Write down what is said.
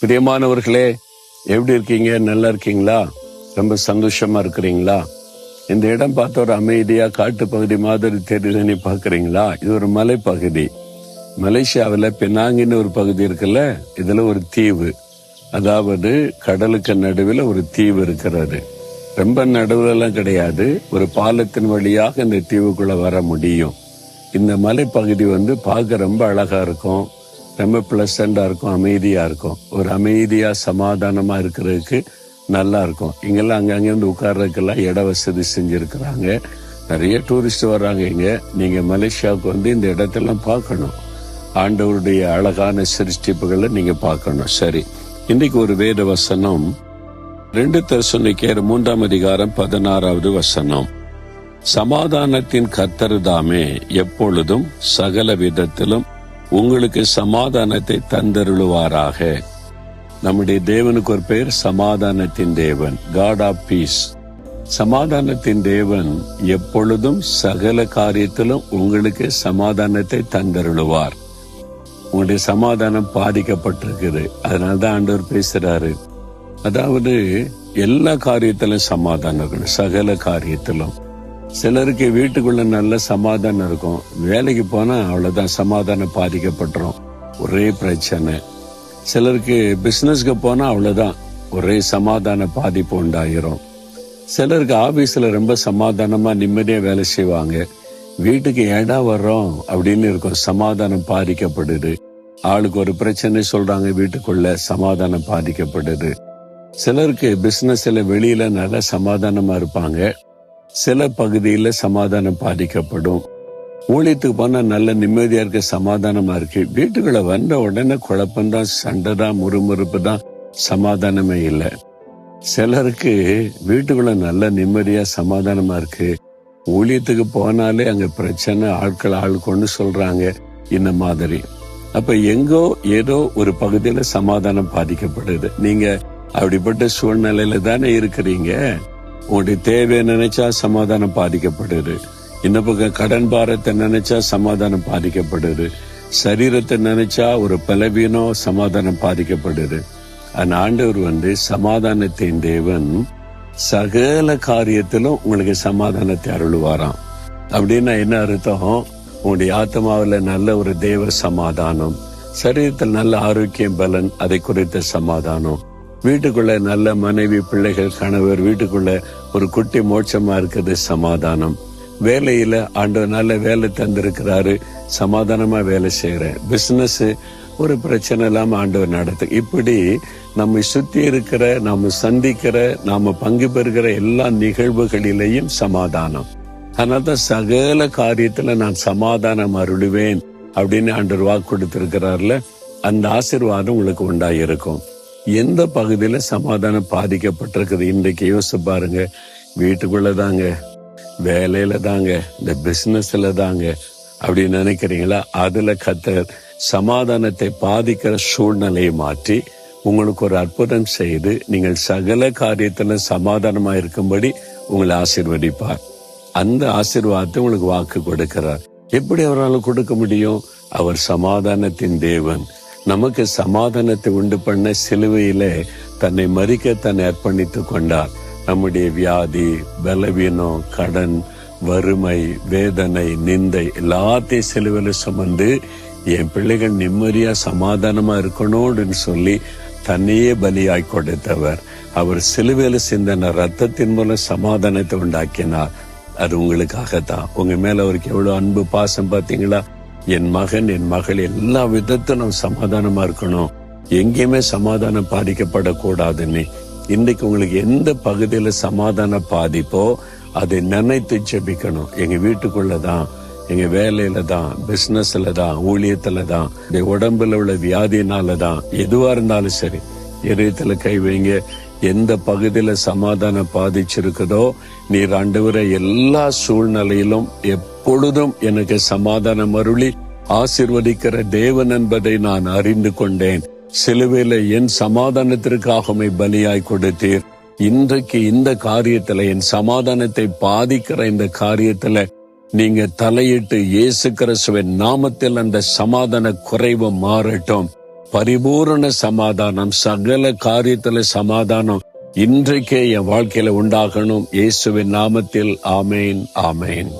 பிரியமானவர்களே, எப்படி இருக்கீங்க? நல்லா இருக்கீங்களா? ரொம்ப சந்தோஷமா இருக்கிறீங்களா? இந்த இடம் பார்த்த ஒரு அமைதியா காட்டு பகுதி மாதிரி தெரியுதுன்னு பாக்குறீங்களா? இது ஒரு மலைப்பகுதி. மலேசியாவில் பெனாங்கின்னு ஒரு பகுதி இருக்குல்ல, இதுல ஒரு தீவு, அதாவது கடலுக்கு நடுவில் ஒரு தீவு இருக்கிறது. ரொம்ப நடுவுல எல்லாம் கிடையாது, ஒரு பாலத்தின் வழியாக இந்த தீவுக்குள்ள வர முடியும். இந்த மலைப்பகுதி பார்க்க ரொம்ப அழகா இருக்கும், ரொம்ப பிளசண்டா இருக்கும், அமைதியா இருக்கும். ஒரு அமைதியா சமாதானமா இருக்கிறதுக்கு நல்லா இருக்கும். இங்கெல்லாம் அங்கங்கிருந்து உட்கார்றதுக்கெல்லாம் இட வசதி செஞ்சிருக்கிறாங்க. நிறைய டூரிஸ்ட் வர்றாங்க இங்க. நீங்க மலேசியாவுக்கு இந்த இடத்தெல்லாம் பார்க்கணும். ஆண்டவருடைய அழகான சிருஷ்டிப்புகளை நீங்க பார்க்கணும். சரி, இன்னைக்கு ஒரு வேத வசனம் 2 தெசலோனிக்கேயர் 3:16 வசனம். சமாதானத்தின் கர்த்தர் தாமே எப்பொழுதும் சகல விதத்திலும் உங்களுக்கு சமாதானத்தை தந்தருளுவாராக. நம்முடைய தேவனுக்கு ஒரு பெயர் சமாதானத்தின் தேவன், காட் ஆஃப் பீஸ். சமாதானத்தின் தேவன் எப்பொழுதும் சகல காரியத்திலும் உங்களுக்கு சமாதானத்தை தந்தருளுவார். உங்களுடைய சமாதானம் பாதிக்கப்பட்டிருக்குது, அதனாலதான் ஆண்டவர் பேசுறாரு. அதாவது எல்லா காரியத்திலும் சமாதானம் இருக்கணும், சகல காரியத்திலும். சிலருக்கு வீட்டுக்குள்ள நல்ல சமாதானம் இருக்கும், வேலைக்கு போனா அவ்வளவுதான் சமாதானம் பாதிக்கப்பட்டுரும், ஒரே பிரச்சனை. சிலருக்கு பிசினஸ்க்கு போனா அவ்வளவுதான், ஒரே சமாதான பாதிப்பு உண்டாயிரும். சிலருக்கு ஆபீஸ்ல ரொம்ப சமாதானமா நிம்மதியா வேலை செய்வாங்க, வீட்டுக்கு ஏடா வர்றோம் அப்படின்னு இருக்கும், சமாதானம் பாதிக்கப்படுது. ஆளுக்கு ஒரு பிரச்சனை சொல்றாங்க, வீட்டுக்குள்ள சமாதானம் பாதிக்கப்படுது. சிலருக்கு பிசினஸ்ல வெளியில நல்ல சமாதானமா இருப்பாங்க, சில பகுதியில சமாதானம் பாதிக்கப்படும். ஊழியத்துக்கு போனா நல்ல நிம்மதியா இருக்க, சமாதானமா இருக்கு, வீட்டுக்குள்ள வந்த உடனே குழப்பம்தான், சண்டை தான், முறுமுறுப்பு தான், சமாதானமே இல்லை. சிலருக்கு வீட்டுக்குள்ள நல்ல நிம்மதியா சமாதானமா இருக்கு, ஊழியத்துக்கு போனாலே அங்க பிரச்சனை, ஆட்கள் ஆளுக்கொண்டு சொல்றாங்க, இந்த மாதிரி. அப்ப எங்கோ ஏதோ ஒரு பகுதியில சமாதானம் பாதிக்கப்படுது. நீங்க அப்படிப்பட்ட சூழ்நிலையில தானே இருக்கிறீங்க. உங்களுடைய தேவையை நினைச்சா சமாதானம் பாதிக்கப்படுது, இந்த பக்கம் கடன் பாரத்தை நினைச்சா சமாதானம் பாதிக்கப்படுது, சரீரத்தை நினைச்சா ஒரு பலவீனம், சமாதானம் பாதிக்கப்படுது. அந்த ஆண்டவர் சமாதானத்தின் தேவன் சகல காரியத்திலும் உங்களுக்கு சமாதானத்தை அருளுவாராம். அப்படின்னா என்ன அர்த்தம்? உங்களுடைய ஆத்மாவில நல்ல ஒரு தேவ சமாதானம், சரீரத்தில் நல்ல ஆரோக்கியம், பலன், அதை குறித்த சமாதானம், வீட்டுக்குள்ள நல்ல மனைவி, பிள்ளைகள், கணவர், வீட்டுக்குள்ள ஒரு குட்டி மோட்சமா இருக்குது, சமாதானம். வேலையில ஆண்டவர் நல்ல வேலை தந்திருக்கிறாரு, சமாதானமா வேலை செய்யறேன். பிசினஸ் ஒரு பிரச்சனை இல்லாம ஆண்டவர் நடத்து. இப்படி நம்மை சுத்தி இருக்கிற, நாம சந்திக்கிற, நாம பங்கு பெறுகிற எல்லா நிகழ்வுகளிலேயும் சமாதானம். அதனால்தான் சகல காரியத்துல நான் சமாதானம் அருளுவேன் அப்படின்னு ஆண்டவர் வாக்கு கொடுத்திருக்கிறார்ல, அந்த ஆசீர்வாதம் உங்களுக்கு உண்டாயிருக்கும். எந்த பகுதியில சமாதானம் பாதிக்கப்பட்டிருக்குது இன்றைக்கு யோசிச்சு பாருங்க. வீட்டுக்குள்ளதாங்க, வேலையில தாங்க, இந்த பிசினஸ்ல தாங்க அப்படின்னு நினைக்கிறீங்களா? அதுல கர்த்தர் சமாதானத்தை பாதிக்கிற சூழ்நிலையை மாற்றி உங்களுக்கு ஒரு அற்புதம் செய்து நீங்கள் சகல காரியத்துல சமாதானமா இருக்கும்படி உங்களை ஆசீர்வதிப்பார். அந்த ஆசீர்வாதத்தை உங்களுக்கு வாக்கு கொடுக்கிறார். எப்படி அவரால் கொடுக்க முடியும்? அவர் சமாதானத்தின் தேவன். நமக்கு சமாதானத்தை உண்டு பண்ண சிலுவையிலே தன்னை மறிக்க தன்னை அர்ப்பணித்து கொண்டார். நம்முடைய வியாதி, பலவீனம், கடன், வறுமை, வேதனை, நிந்தை எல்லாத்தையும் சிலுவையில சுமந்து என் பிள்ளைகள் நிம்மதியா சமாதானமா இருக்கணும்னு சொல்லி தன்னையே பலியாய் கொடுத்தவர். அவர் சிலுவையில சிந்தின ரத்தத்தின் மூலம் சமாதானத்தை உண்டாக்கினார். அது உங்களுக்காகத்தான். உங்க மேல அவருக்கு எவ்வளவு அன்பு, பாசம் பார்த்தீங்களா? என் மகன், என் மகள் எல்லா விதத்திலும் சமாதானமா இருக்கணும், எங்கேயுமே சமாதானம் பாதிக்கப்படக்கூடாதுன்னு. இன்னைக்கு உங்களுக்கு எந்த பகுதியில சமாதான பாதிப்போ அதை நினைத்து ஜெபிக்கணும். எங்க வீட்டுக்குள்ளதான், எங்க வேலையில தான், பிசினஸ்ல தான், ஊழியத்துல தான், உடம்புல உள்ள வியாதினாலதான், எதுவா இருந்தாலும் சரி, இதயத்துல கை வைங்க. எந்த பகுதியில சமாதானம் பாதிச்சிருக்குதோ, நீர் ஆண்டவரே எல்லா சூழ்நிலையிலும் எப்பொழுதும் எனக்கு சமாதானம் அருளி ஆசீர்வதிக்கிற தேவன் என்பதை நான் அறிந்து கொண்டேன். சிலுவையில என் சமாதானத்திற்காக பலியாய் கொடுத்தீர். இன்றைக்கு இந்த காரியத்துல, என் சமாதானத்தை பாதிக்கிற இந்த காரியத்துல நீங்க தலையிட்டு இயேசு கிறிஸ்துவின் நாமத்தில் அந்த சமாதான குறைவு மாறட்டும். பரிபூரண சமாதானம், சகல காரியத்துல சமாதானம் இன்றைக்கே என் வாழ்க்கையில உண்டாகணும். இயேசுவின் நாமத்தில் ஆமேன், ஆமேன்.